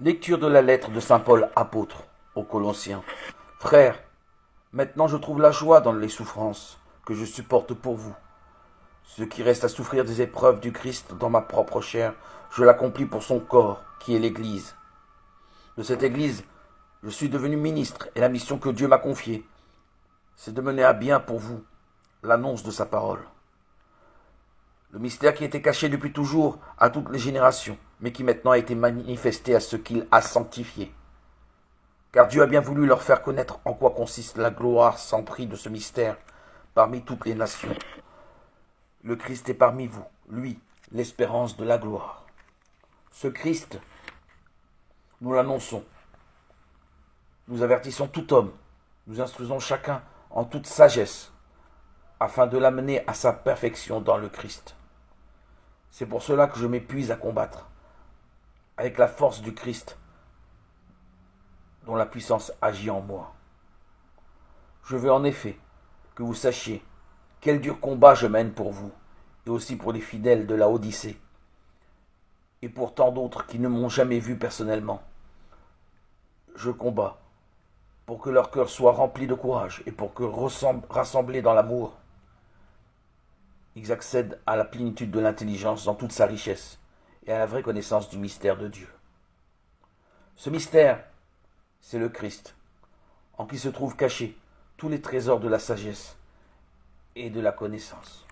Lecture de la lettre de saint Paul apôtre aux Colossiens. Frères, maintenant je trouve la joie dans les souffrances que je supporte pour vous. Ce qui reste à souffrir des épreuves du Christ dans ma propre chair, je l'accomplis pour son corps, qui est l'Église. De cette Église, je suis devenu ministre et la mission que Dieu m'a confiée, c'est de mener à bien pour vous l'annonce de sa parole. Le mystère qui était caché depuis toujours à toutes les générations, mais qui maintenant a été manifesté à ceux qu'il a sanctifiés. Car Dieu a bien voulu leur faire connaître en quoi consiste la gloire sans prix de ce mystère parmi toutes les nations. Le Christ est parmi vous, lui, l'espérance de la gloire. Ce Christ, nous l'annonçons. Nous avertissons tout homme, nous instruisons chacun en toute sagesse, afin de l'amener à sa perfection dans le Christ. C'est pour cela que je m'épuise à combattre, avec la force du Christ, dont la puissance agit en moi. Je veux en effet que vous sachiez quel dur combat je mène pour vous, et aussi pour les fidèles de la Odyssée, et pour tant d'autres qui ne m'ont jamais vu personnellement. Je combats pour que leur cœur soit rempli de courage, et pour que, rassemblés dans l'amour, ils accèdent à la plénitude de l'intelligence dans toute sa richesse, et à la vraie connaissance du mystère de Dieu. Ce mystère, c'est le Christ, en qui se trouvent cachés tous les trésors de la sagesse et de la connaissance.